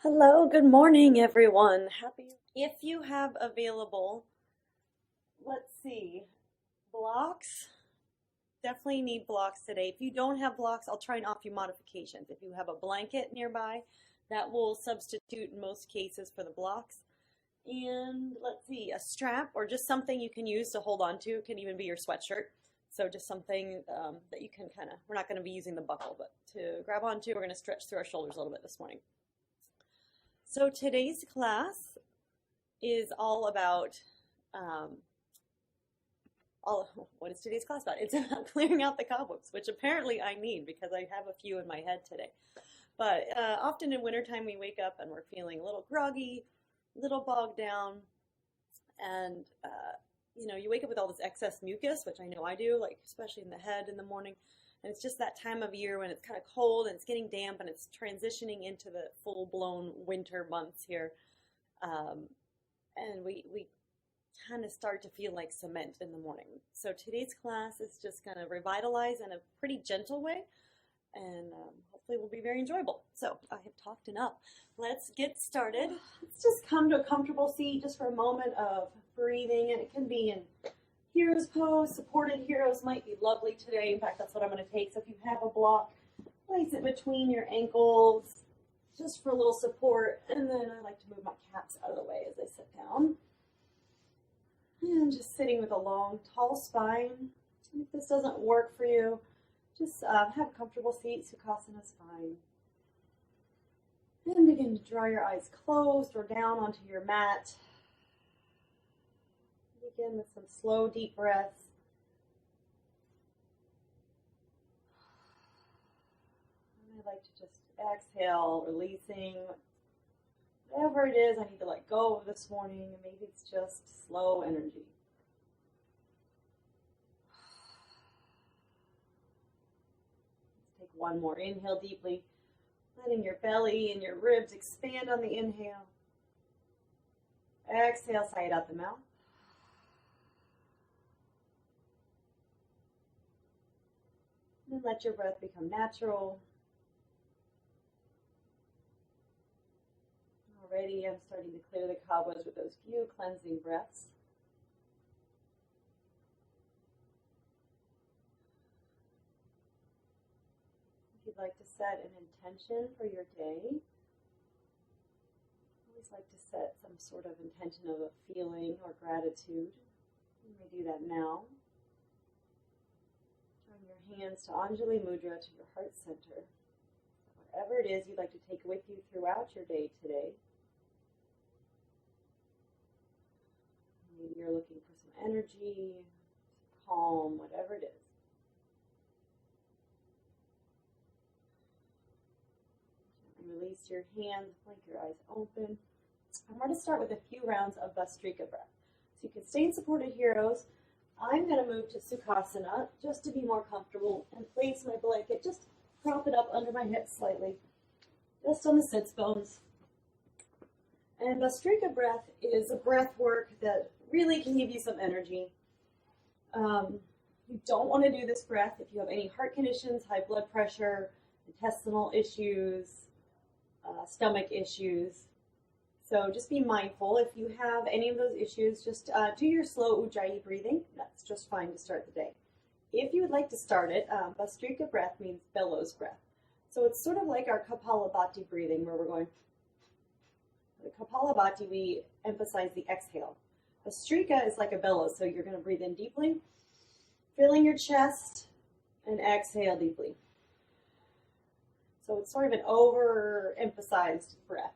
Hello, good morning, everyone. If you have available, let's see, blocks, definitely need blocks today. If you don't have blocks, I'll try and offer you modifications. If you have a blanket nearby, that will substitute in most cases for the blocks. And let's see, a strap or just something you can use to hold on to. It can even be your sweatshirt. So just something that you can we're not going to be using the buckle, but to grab onto, we're going to stretch through our shoulders a little bit this morning. So today's class is all about, what is today's class about? It's about clearing out the cobwebs, which apparently I need because I have a few in my head today. But often in wintertime we wake up and we're feeling a little groggy, a little bogged down, and you wake up with all this excess mucus, which I know I do, like especially in the head in the morning. And it's just that time of year when it's kind of cold and it's getting damp and it's transitioning into the full-blown winter months here. And we kind of start to feel like cement in the morning. So today's class is just going to revitalize in a pretty gentle way, and hopefully will be very enjoyable. So I have talked enough. Let's get started. Let's just come to a comfortable seat just for a moment of breathing, and it can be in Hero's pose. Supported heroes might be lovely today. In fact, that's what I'm going to take. So if you have a block, place it between your ankles just for a little support. And then I like to move my caps out of the way as I sit down. And just sitting with a long, tall spine. If this doesn't work for you, just have a comfortable seat. Sukhasana is fine. And begin to draw your eyes closed or down onto your mat. Begin with some slow, deep breaths. And I like to just exhale, releasing whatever it is I need to let go of this morning, and maybe it's just slow energy. Let's take one more. Inhale deeply, letting your belly and your ribs expand on the inhale. Exhale, sigh it out the mouth. And let your breath become natural. Already I'm starting to clear the cobwebs with those few cleansing breaths. If you'd like to set an intention for your day, I always like to set some sort of intention of a feeling or gratitude. You may do that now. Your hands to Anjali Mudra, to your heart center. Whatever it is you'd like to take with you throughout your day today. Maybe you're looking for some energy, calm, whatever it is. And release your hands, blink your eyes open. I'm going to start with a few rounds of Bhastrika breath. So you can stay in supported heroes. I'm going to move to Sukhasana just to be more comfortable and place my blanket, just prop it up under my hips slightly, just on the sits bones. And Bhastrika breath is a breath work that really can give you some energy. You don't want to do this breath if you have any heart conditions, high blood pressure, intestinal issues, stomach issues. So just be mindful. If you have any of those issues, just do your slow Ujjayi breathing. That's just fine to start the day. If you would like to start it, Bhastrika breath means bellows breath. So it's sort of like our Kapalabhati breathing, where we're going. The Kapalabhati, we emphasize the exhale. Bhastrika is like a bellows, so you're going to breathe in deeply, filling your chest, and exhale deeply. So it's sort of an overemphasized breath.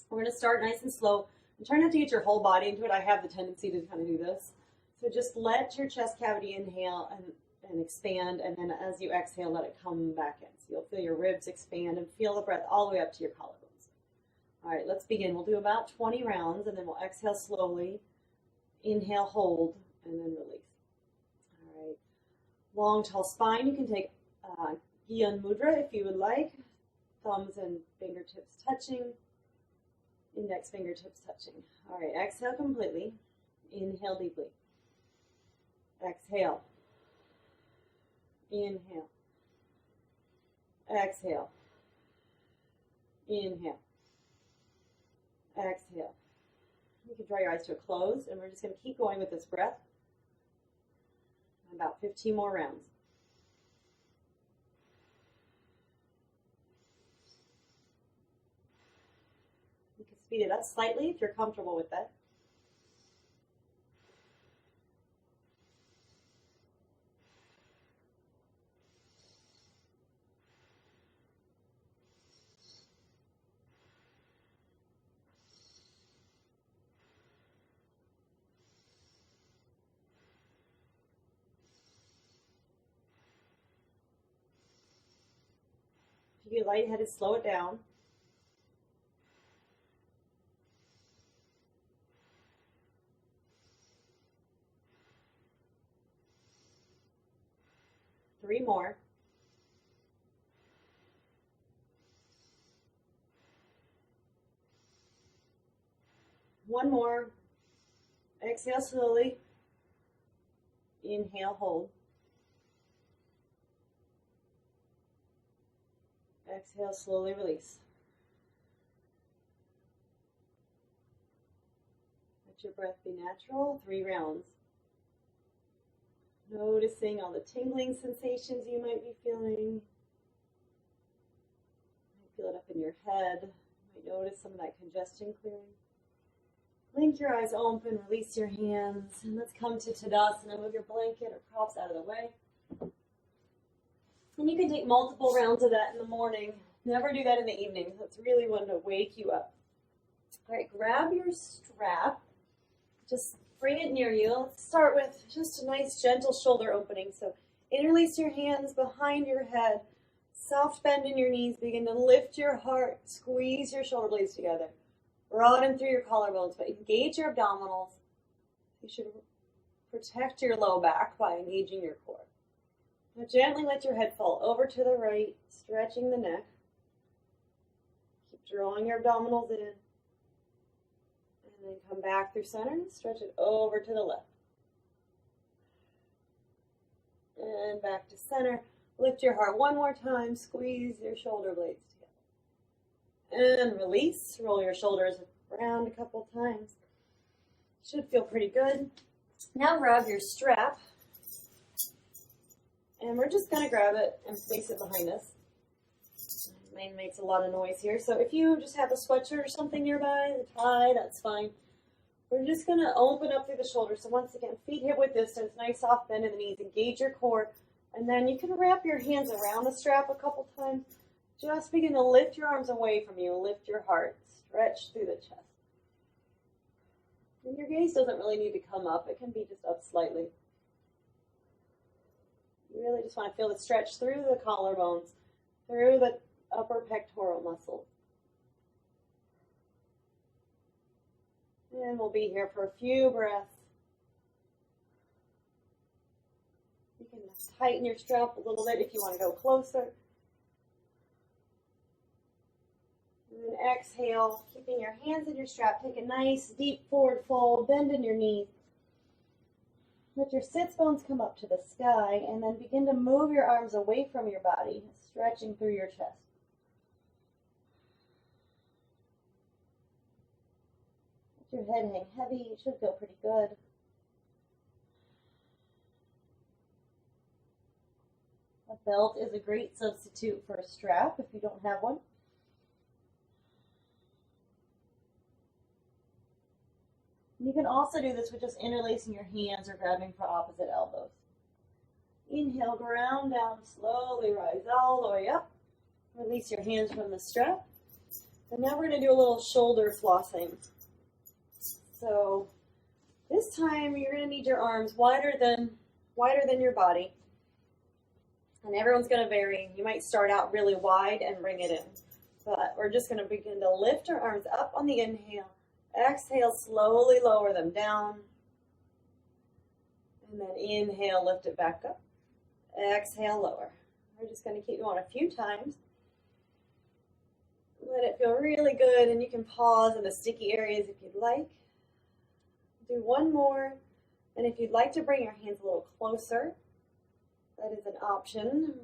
We're going to start nice and slow, and try not to get your whole body into it. I have the tendency to kind of do this. So just let your chest cavity inhale and expand, and then as you exhale, let it come back in. So you'll feel your ribs expand and feel the breath all the way up to your collarbones. All right, let's begin. We'll do about 20 rounds, and then we'll exhale slowly, inhale, hold, and then release. All right, long, tall spine. You can take Gyan Mudra if you would like. Thumbs and fingertips touching. Index fingertips touching. All right, exhale completely. Inhale deeply. Exhale. Inhale. Exhale. Inhale. Exhale. You can draw your eyes to a close, and we're just going to keep going with this breath. About 15 more rounds. You can speed it up slightly if you're comfortable with that. If you get lightheaded, slow it down. Three more. One more. Exhale slowly. Inhale, hold. Exhale, slowly release. Let your breath be natural. 3 rounds. Noticing all the tingling sensations you might be feeling. You might feel it up in your head. You might notice some of that congestion clearing. Blink your eyes open, release your hands, and let's come to Tadasana. Move your blanket or props out of the way. And you can take multiple rounds of that in the morning. Never do that in the evening. That's really one to wake you up. All right, grab your strap. Just bring it near you. Let's start with just a nice gentle shoulder opening. So interlace your hands behind your head. Soft bend in your knees. Begin to lift your heart. Squeeze your shoulder blades together. Broaden through your collarbones, but engage your abdominals. You should protect your low back by engaging your core. Now gently let your head fall over to the right, stretching the neck. Keep drawing your abdominals in. And then come back through center and stretch it over to the left. And back to center. Lift your heart one more time. Squeeze your shoulder blades together. And release. Roll your shoulders around a couple times. Should feel pretty good. Now grab your strap. And we're just going to grab it and place it behind us. Mine makes a lot of noise here. So if you just have a sweatshirt or something nearby, the tie, that's fine. We're just going to open up through the shoulders. So once again, feet hip width distance, nice soft bend in the knees. Engage your core. And then you can wrap your hands around the strap a couple times. Just begin to lift your arms away from you. Lift your heart. Stretch through the chest. And your gaze doesn't really need to come up. It can be just up slightly. You really just want to feel the stretch through the collarbones, through the upper pectoral muscles. And we'll be here for a few breaths. You can tighten your strap a little bit if you want to go closer. And then exhale, keeping your hands in your strap. Take a nice deep forward fold, bend in your knees. Let your sits bones come up to the sky, and then begin to move your arms away from your body, stretching through your chest. Let your head hang heavy. You should feel pretty good. A belt is a great substitute for a strap if you don't have one. You can also do this with just interlacing your hands or grabbing for opposite elbows. Inhale, ground down, slowly rise all the way up. Release your hands from the strap. And now we're going to do a little shoulder flossing. So this time you're going to need your arms wider than your body. And everyone's going to vary. You might start out really wide and bring it in. But we're just going to begin to lift our arms up on the inhale. Exhale, slowly lower them down. And then inhale, lift it back up. Exhale, lower. We're just going to keep going a few times. Let it feel really good, and you can pause in the sticky areas if you'd like. Do one more, and if you'd like to bring your hands a little closer, that is an option.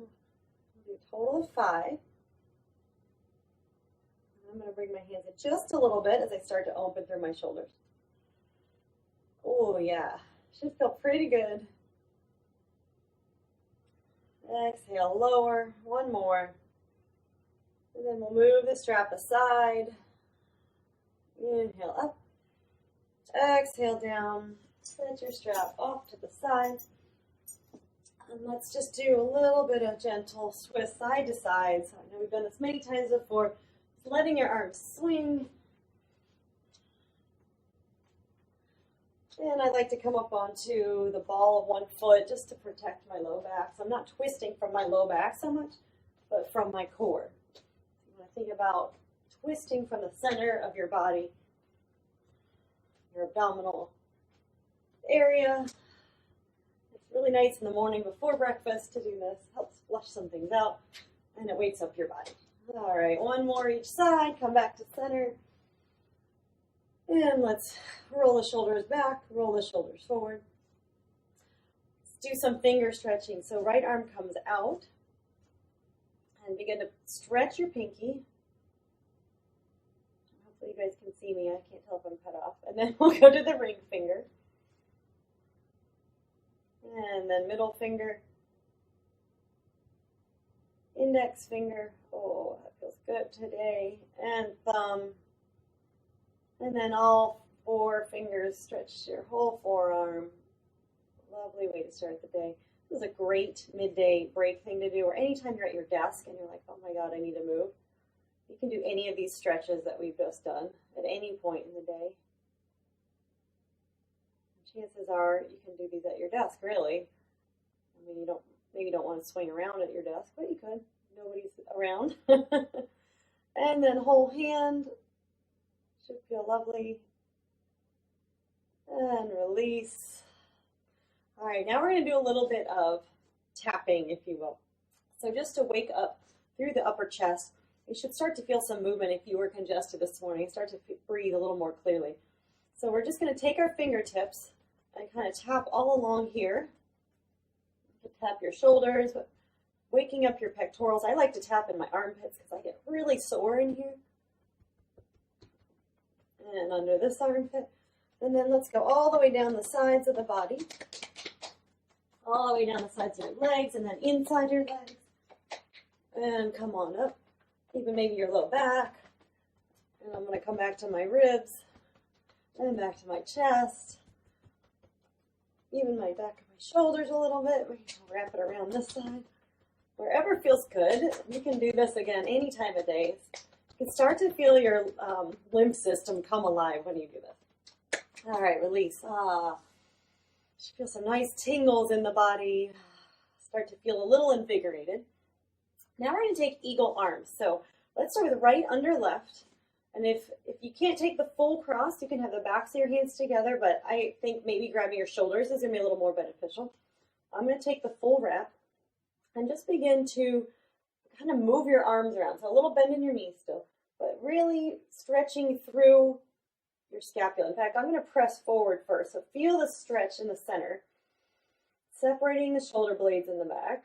We'll do a total of 5. I'm going to bring my hands in just a little bit as I start to open through my shoulders. Oh, yeah. Should feel pretty good. Exhale, lower. One more. And then we'll move the strap aside. Inhale up. Exhale down. Set your strap off to the side. And let's just do a little bit of gentle twist side to side. So I know we've done this many times before. Just letting your arms swing. And I like to come up onto the ball of one foot just to protect my low back. So I'm not twisting from my low back so much, but from my core. You want to think about twisting from the center of your body, your abdominal area. It's really nice in the morning before breakfast to do this. Helps flush some things out, and it wakes up your body. All right, one more each side. Come back to center. And let's roll the shoulders back, roll the shoulders forward. Let's do some finger stretching. So right arm comes out, and begin to stretch your pinky. Hopefully you guys can see me. I can't tell if I'm cut off. And then we'll go to the ring finger. And then middle finger. Index finger. Oh, that feels good today. And thumb. And then all four fingers stretch your whole forearm. Lovely way to start the day. This is a great midday break thing to do, or anytime you're at your desk and you're like, oh my God, I need to move. You can do any of these stretches that we've just done at any point in the day. Chances are you can do these at your desk, really. I mean, maybe you don't want to swing around at your desk, but you could. Nobody's around. And then whole hand. Should feel lovely. And release. All right, now we're going to do a little bit of tapping, if you will. So just to wake up through the upper chest, you should start to feel some movement if you were congested this morning. Start to breathe a little more clearly. So we're just going to take our fingertips and kind of tap all along here. You can tap your shoulders, but waking up your pectorals. I like to tap in my armpits because I get really sore in here. And under this armpit. And then let's go all the way down the sides of the body. All the way down the sides of your legs and then inside your legs. And come on up. Even maybe your low back. And I'm going to come back to my ribs. And back to my chest. Even my back of my shoulders a little bit. We can wrap it around this side. Wherever feels good. You can do this again any time of day. You can start to feel your lymph system come alive when you do this. All right, release. Feel some nice tingles in the body. Start to feel a little invigorated. Now we're going to take eagle arms. So let's start with right under left. And if you can't take the full cross, you can have the backs of your hands together, but I think maybe grabbing your shoulders is going to be a little more beneficial. I'm going to take the full wrap and just begin to kind of move your arms around. So a little bend in your knees still, but really stretching through your scapula. In fact, I'm going to press forward first. So feel the stretch in the center, separating the shoulder blades in the back,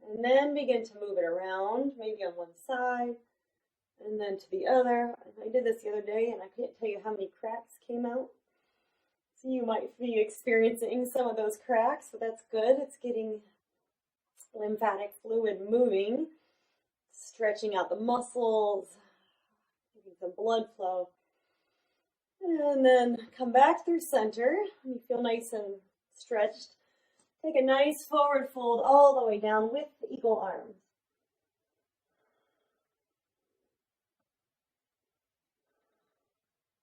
and then begin to move it around, maybe on one side, and then to the other. I did this the other day, and I can't tell you how many cracks came out. So you might be experiencing some of those cracks, but that's good. It's getting lymphatic fluid moving, stretching out the muscles, getting some blood flow. And then come back through center. You feel nice and stretched. Take a nice forward fold all the way down with the eagle arms.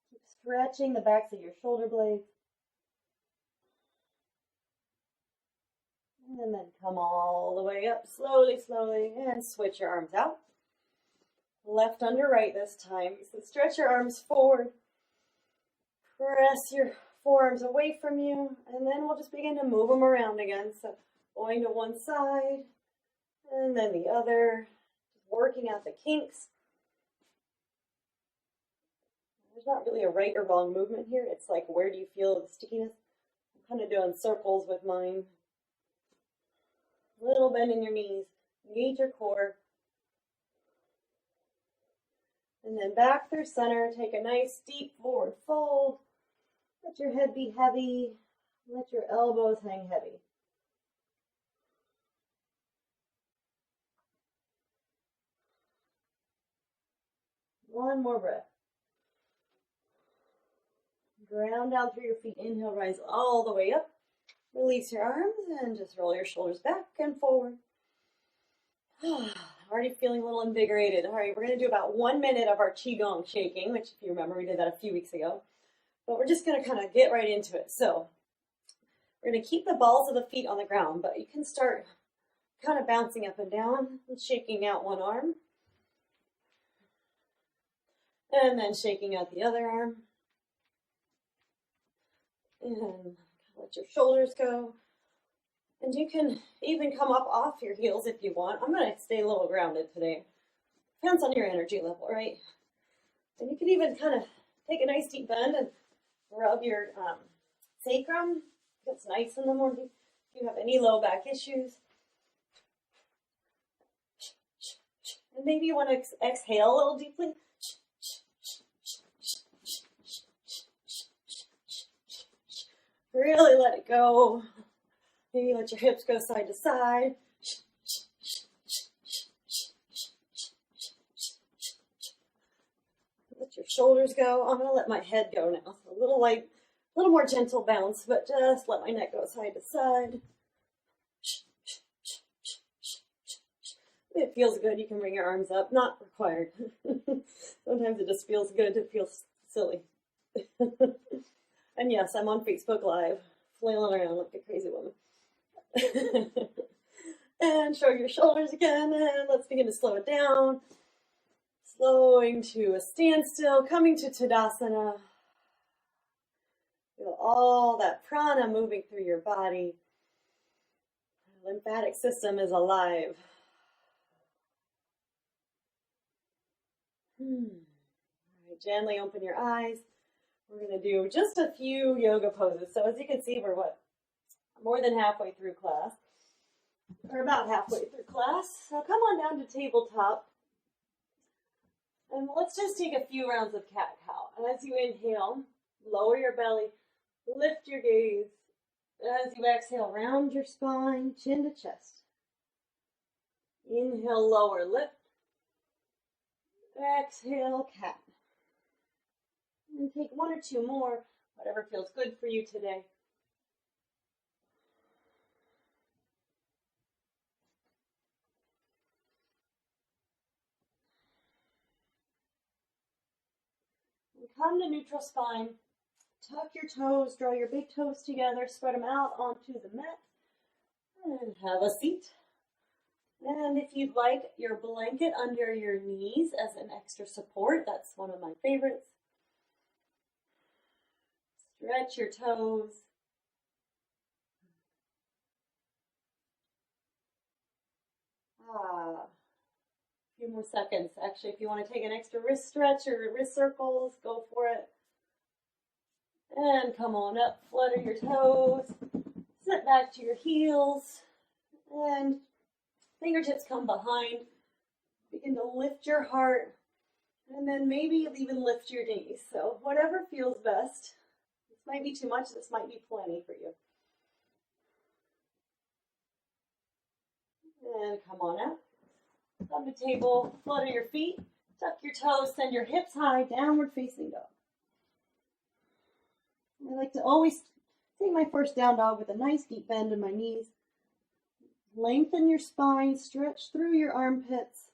Keep stretching the backs of your shoulder blades. And then come all the way up, slowly, slowly, and switch your arms out. Left under right this time. So stretch your arms forward. Press your forearms away from you, and then we'll just begin to move them around again. So going to one side, and then the other. Just working out the kinks. There's not really a right or wrong movement here. It's like, where do you feel the stickiness? I'm kind of doing circles with mine. Little bend in your knees. Engage your core. And then back through center, take a nice deep forward fold. Let your head be heavy. Let your elbows hang heavy. One more breath. Ground down through your feet. Inhale, rise all the way up. Release your arms and just roll your shoulders back and forward. Already feeling a little invigorated. All right, we're going to do about 1 minute of our Qigong shaking, which if you remember, we did that a few weeks ago. But we're just going to kind of get right into it. So we're going to keep the balls of the feet on the ground, but you can start kind of bouncing up and down and shaking out one arm. And then shaking out the other arm. And let your shoulders go. And you can even come up off your heels if you want. I'm going to stay a little grounded today. Depends on your energy level, right? And you can even kind of take a nice deep bend and rub your sacrum. It's nice in the morning. If you have any low back issues. And maybe you want to exhale a little deeply. Really let it go. Maybe let your hips go side to side. Let your shoulders go. I'm going to let my head go now. So a little more gentle bounce, but just let my neck go side to side. If it feels good, you can bring your arms up. Not required. Sometimes it just feels good. It feels silly. And yes, I'm on Facebook Live, flailing around like a crazy woman. And show your shoulders again, and let's begin to slow it down. Slowing to a standstill, coming to Tadasana. Feel all that prana moving through your body. The lymphatic system is alive. All right, gently open your eyes. We're going to do just a few yoga poses. So as you can see, we're more than halfway through class. Or about halfway through class. So come on down to tabletop. And let's just take a few rounds of cat-cow. And as you inhale, lower your belly, lift your gaze. As you exhale, round your spine, chin to chest. Inhale, lower, lift. Exhale, cat. And take one or two more, whatever feels good for you today. And come to neutral spine. Tuck your toes, draw your big toes together, spread them out onto the mat, and have a seat. And if you'd like your blanket under your knees as an extra support, that's one of my favorites. Stretch your toes. A few more seconds. Actually, if you want to take an extra wrist stretch or wrist circles, go for it. And come on up, flutter your toes. Sit back to your heels. And fingertips come behind. Begin to lift your heart. And then maybe even lift your knees. So whatever feels best. This might be too much. This might be plenty for you. And come on up. Come to table. Flutter your feet. Tuck your toes. Send your hips high. Downward facing dog. I like to always take my first down dog with a nice deep bend in my knees. Lengthen your spine, stretch through your armpits.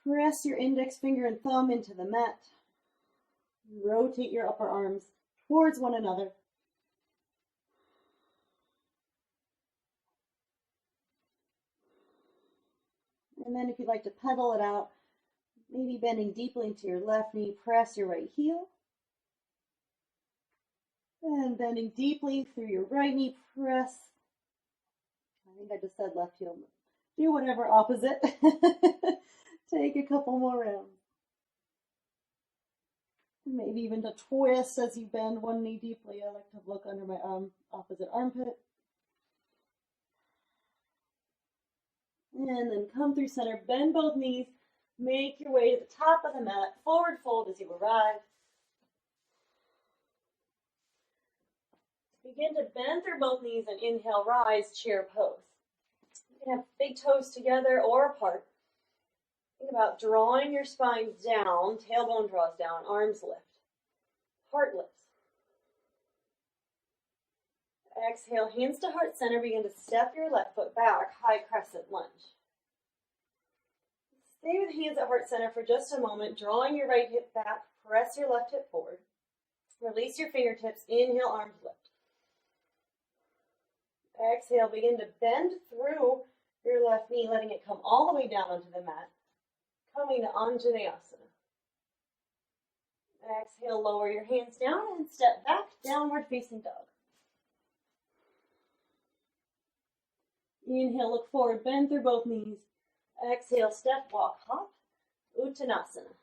Press your index finger and thumb into the mat. Rotate your upper arms towards one another. And then if you'd like to pedal it out, maybe bending deeply into your left knee, press your right heel. And bending deeply through your right knee, press. I think I just said left heel. Do whatever opposite. Take a couple more rounds. Maybe even to twist as you bend one knee deeply. I like to look under my opposite armpit. And then come through center, bend both knees, Make your way to the top of the mat, forward fold as you arrive. Begin to bend through both knees and inhale, rise, chair pose. You can have big toes together or apart. Think about drawing your spine down, tailbone draws down, arms lift, heart lifts. Exhale, hands to heart center, begin to step your left foot back, high crescent lunge. Stay with hands at heart center for just a moment, drawing your right hip back, press your left hip forward. Release your fingertips, inhale, arms lift. Exhale, begin to bend through your left knee, letting it come all the way down onto the mat. Coming to Anjaneyasana. Exhale, lower your hands down and step back, downward facing dog. Inhale, look forward, bend through both knees. Exhale, step, walk, hop, Uttanasana.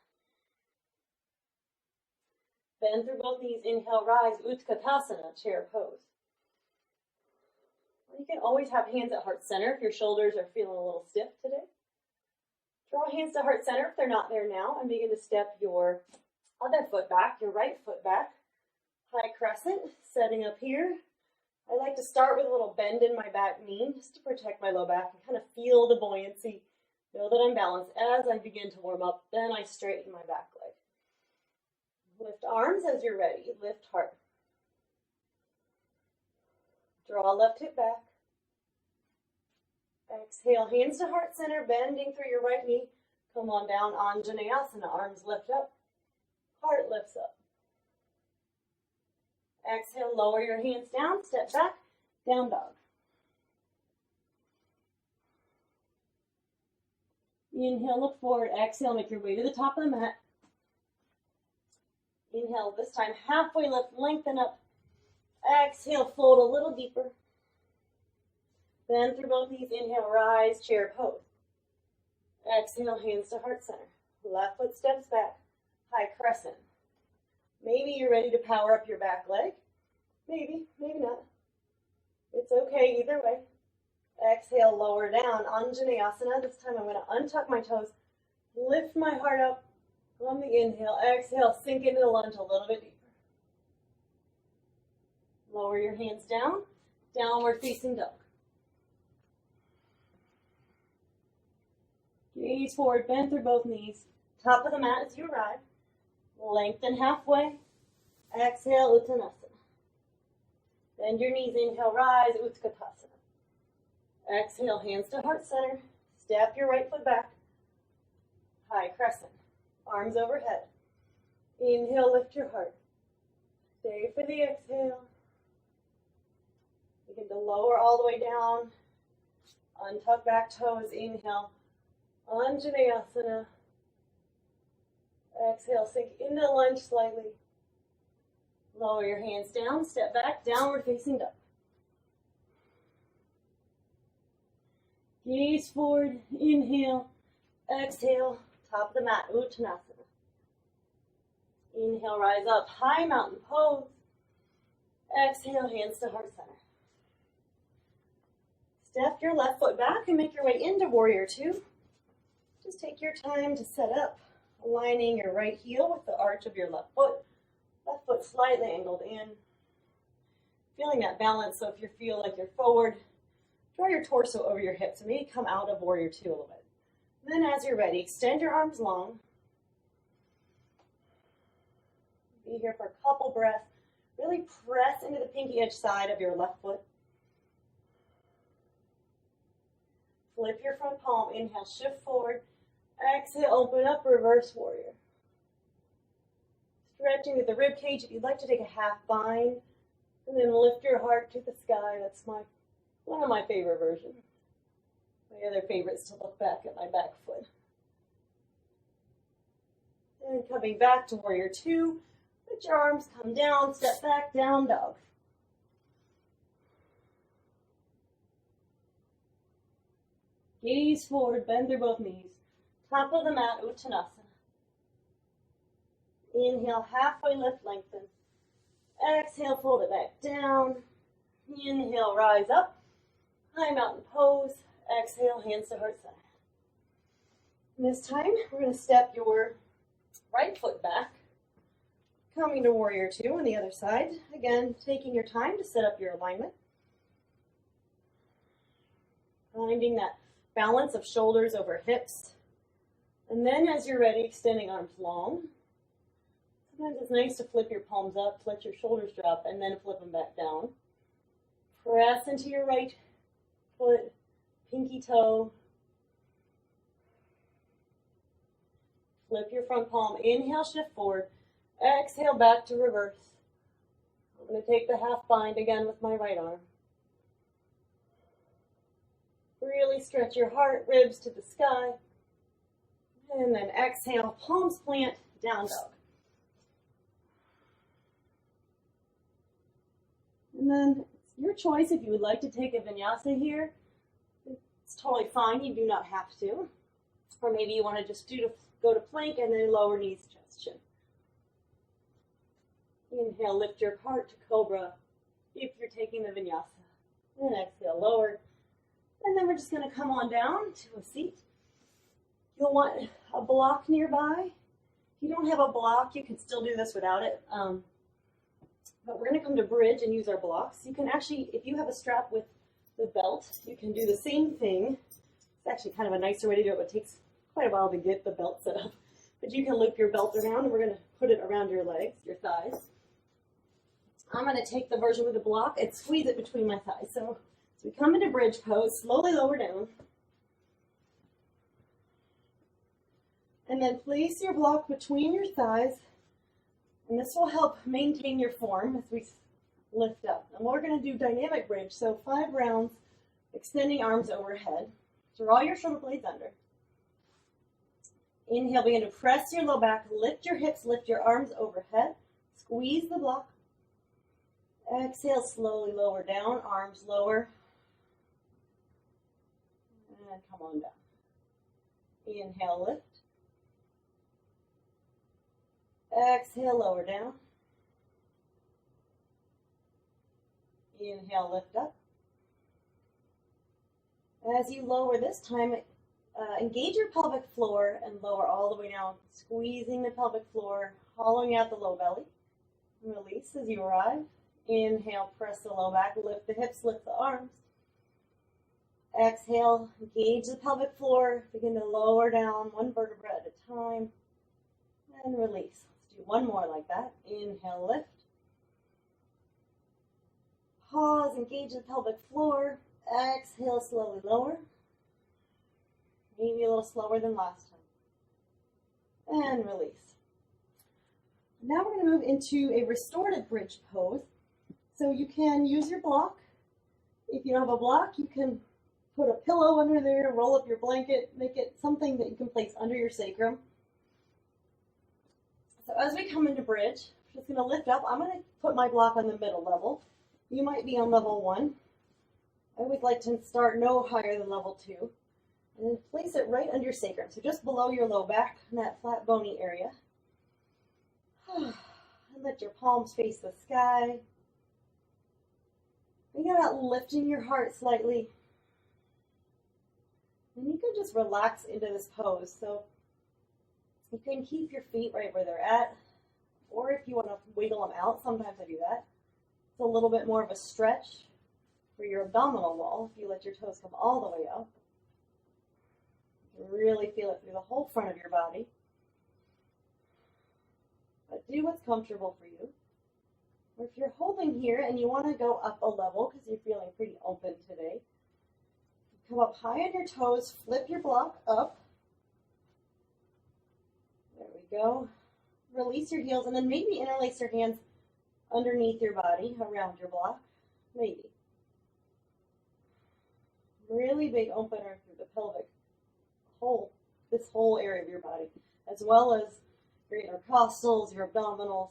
Bend through both knees, inhale, rise, Utkatasana, chair pose. You can always have hands at heart center if your shoulders are feeling a little stiff today. Draw hands to heart center if they're not there now, and begin to step your other foot back, your right foot back. High crescent, setting up here. I like to start with a little bend in my back knee just to protect my low back and kind of feel the buoyancy, feel that I'm balanced. As I begin to warm up, then I straighten my back leg. Lift arms as you're ready. Lift heart. Draw left hip back. Exhale, hands to heart center, bending through your right knee. Come on down, Anjaneyasana, arms lift up, heart lifts up. Exhale, lower your hands down, step back, down dog. Inhale, look forward. Exhale, make your way to the top of the mat. Inhale, this time halfway lift, lengthen up. Exhale, fold a little deeper. Bend through both knees, inhale, rise, chair pose. Exhale, hands to heart center. Left foot steps back, high crescent. Maybe you're ready to power up your back leg. Maybe, maybe not. It's okay either way. Exhale, lower down, Anjaneyasana. This time I'm going to untuck my toes, lift my heart up on the inhale. Exhale, sink into the lunge a little bit deeper. Lower your hands down, downward facing dog. Gaze forward, bend through both knees. Top of the mat as you arrive. Lengthen halfway. Exhale, Uttanasana. Bend your knees, inhale, rise, Utkatasana. Exhale, hands to heart center. Step your right foot back. High crescent. Arms overhead. Inhale, lift your heart. Stay for the exhale. Begin to lower all the way down. Untuck back toes, inhale. Anjaneyasana. Exhale, sink into lunge slightly. Lower your hands down, step back, downward facing dog. Gaze forward, inhale, exhale, top of the mat, Uttanasana. Inhale, rise up, high mountain pose. Exhale, hands to heart center. Step your left foot back and make your way into warrior two. Just take your time to set up, aligning your right heel with the arch of your left foot slightly angled in. Feeling that balance, so if you feel like you're forward, draw your torso over your hips and maybe come out of warrior two a little bit. And then as you're ready, extend your arms long. Be here for a couple breaths. Really press into the pinky edge side of your left foot. Flip your front palm, inhale, shift forward. Exhale, open up, reverse warrior. Stretching with the rib cage. If you'd like to take a half bind, and then lift your heart to the sky. That's one of my favorite versions. My other favorite is to look back at my back foot. And coming back to warrior two, let your arms come down, step back, down dog. Gaze forward, bend through both knees. Top of the mat, Uttanasana. Inhale, halfway lift, lengthen. Exhale, fold it back down. Inhale, rise up. High mountain pose. Exhale, hands to heart center. And this time, we're going to step your right foot back, coming to warrior two on the other side. Again, taking your time to set up your alignment. Finding that balance of shoulders over hips. And then as you're ready, extending arms long. Sometimes it's nice to flip your palms up, let your shoulders drop, and then flip them back down. Press into your right foot, pinky toe. Flip your front palm. Inhale, shift forward. Exhale, back to reverse. I'm going to take the half bind again with my right arm. Really stretch your heart, ribs to the sky. And then exhale, palms plant, down dog. And then it's your choice if you would like to take a vinyasa here. It's totally fine, you do not have to. Or maybe you want to just go to plank and then lower knees, chest, chin. Inhale, lift your heart to cobra if you're taking the vinyasa. And exhale, lower. And then we're just going to come on down to a seat. You'll want a block nearby. If you don't have a block, you can still do this without it. But we're going to come to bridge and use our blocks. You can actually, if you have a strap with the belt, you can do the same thing. It's actually kind of a nicer way to do it, but it takes quite a while to get the belt set up. But you can loop your belt around, and we're going to put it around your legs, your thighs. I'm going to take the version with the block and squeeze it between my thighs. So we come into bridge pose, slowly lower down. And then place your block between your thighs. And this will help maintain your form as we lift up. And we're going to do dynamic bridge. So 5 rounds, extending arms overhead. Draw your shoulder blades under. Inhale, begin to press your low back, lift your hips, lift your arms overhead. Squeeze the block. Exhale, slowly lower down, arms lower. And come on down. Inhale, lift. Exhale, lower down. Inhale, lift up. As you lower this time, engage your pelvic floor and lower all the way down, squeezing the pelvic floor, hollowing out the low belly. Release as you arrive. Inhale, press the low back, lift the hips, lift the arms. Exhale, engage the pelvic floor, begin to lower down one vertebra at a time, and release. Let's do one more like that. Inhale, lift. Pause, engage the pelvic floor. Exhale, slowly lower. Maybe a little slower than last time. And release. Now we're going to move into a restorative bridge pose. So you can use your block. If you don't have a block, you can put a pillow under there, roll up your blanket, make it something that you can place under your sacrum. So as we come into bridge, I'm just going to lift up. I'm going to put my block on the middle level. You might be on level 1. I always like to start no higher than level 2. And then place it right under your sacrum. So just below your low back in that flat bony area. And let your palms face the sky. Think about lifting your heart slightly. And you can just relax into this pose. So you can keep your feet right where they're at. Or if you want to wiggle them out, sometimes I do that. It's a little bit more of a stretch for your abdominal wall if you let your toes come all the way up. You can really feel it through the whole front of your body. But do what's comfortable for you. Or if you're holding here and you want to go up a level because you're feeling pretty open today, come up high on your toes, flip your block up. There we go. Release your heels and then maybe interlace your hands underneath your body, around your block. Maybe. Really big opener through the pelvic hole, this whole area of your body, as well as your intercostals, your abdominals.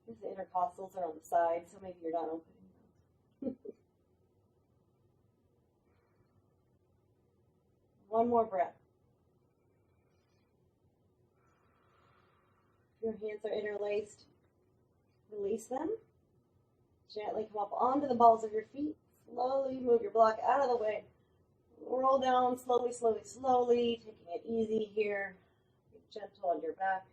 The intercostals are on the side, so maybe you're not opening those. One more breath. Your hands are interlaced. Release them. Gently come up onto the balls of your feet. Slowly move your block out of the way. Roll down slowly, slowly, slowly, taking it easy here. Be gentle on your back.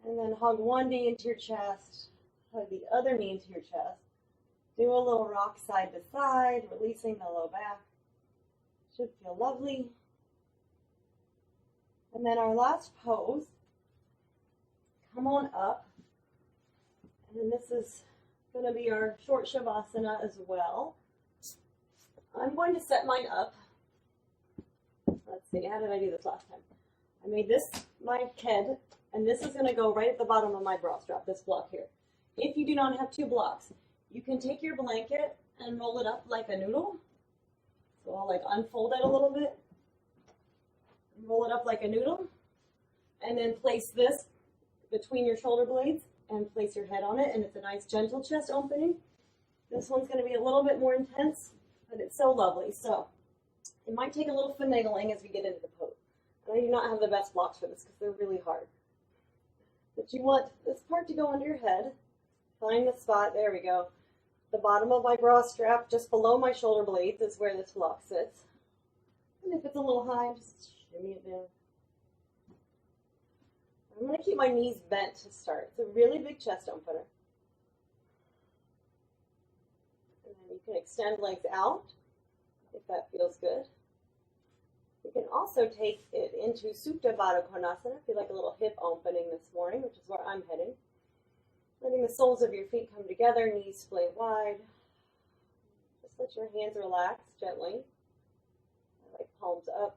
And then hug one knee into your chest. Hug the other knee into your chest. Do a little rock side to side, releasing the low back. Should feel lovely. And then our last pose. Come on up. And this is going to be our short shavasana as well. I'm going to set mine up. Let's see, how did I do this last time? I made this my head, and this is going to go right at the bottom of my bra strap, this block here. If you do not have two blocks, you can take your blanket and roll it up like a noodle. So I'll like unfold it a little bit, roll it up like a noodle, and then place this between your shoulder blades and place your head on it, and it's a nice gentle chest opening. This one's going to be a little bit more intense, but it's so lovely. So it might take a little finagling as we get into the pose. And I do not have the best blocks for this because they're really hard. But you want this part to go under your head. Find the spot. There we go. The bottom of my bra strap, just below my shoulder blades, is where this block sits. And if it's a little high, just shimmy it down. I'm going to keep my knees bent to start. It's a really big chest opener. And then you can extend legs out if that feels good. You can also take it into Supta Baddha Konasana if you like a little hip opening this morning, which is where I'm heading. Letting the soles of your feet come together, knees splay wide. Just let your hands relax gently. I like palms up.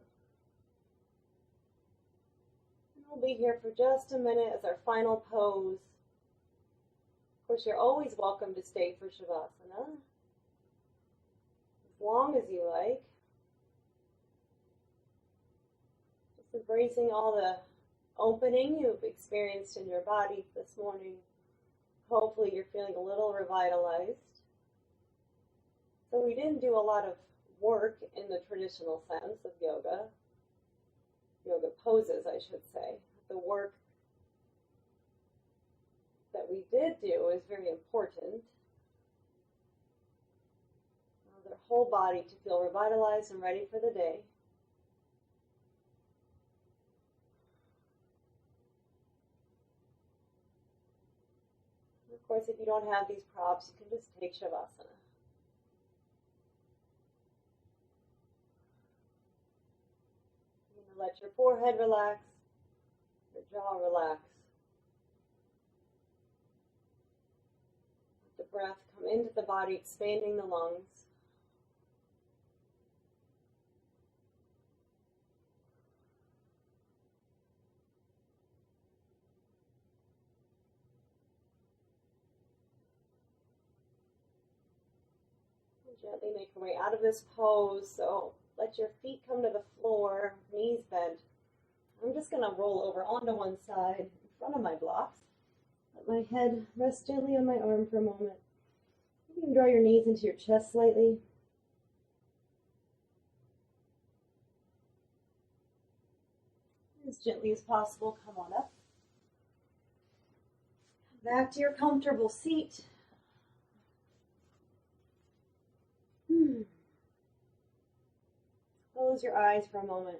And we'll be here for just a minute as our final pose. Of course, you're always welcome to stay for Shavasana, as long as you like. Just embracing all the opening you've experienced in your body this morning. Hopefully you're feeling a little revitalized. So we didn't do a lot of work in the traditional sense of yoga poses, I should say. The work that we did do is very important. Their whole body to feel revitalized and ready for the day. Of course, if you don't have these props, you can just take Shavasana. You're going to let your forehead relax, your jaw relax. Let the breath come into the body, expanding the lungs. Gently make your way out of this pose. So let your feet come to the floor, knees bent. I'm just going to roll over onto one side in front of my blocks. Let my head rest gently on my arm for a moment. You can draw your knees into your chest slightly. As gently as possible, come on up. Back to your comfortable seat. Close your eyes for a moment.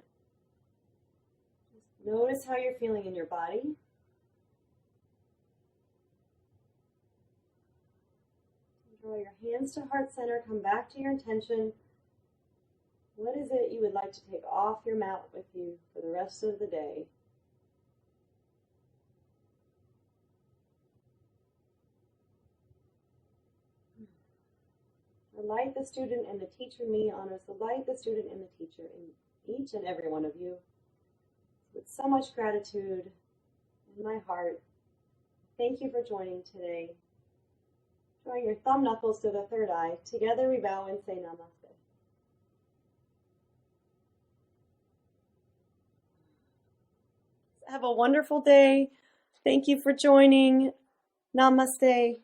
Just notice how you're feeling in your body. Draw your hands to heart center. Come back to your intention. What is it you would like to take off your mat with you for the rest of the day? The light the student and the teacher me honors the light the student and the teacher in each and every one of you. With so much gratitude in my heart, thank you for joining today. Drawing your thumb knuckles to the third eye, together we bow and say Namaste. Have a wonderful day. Thank you for joining. Namaste.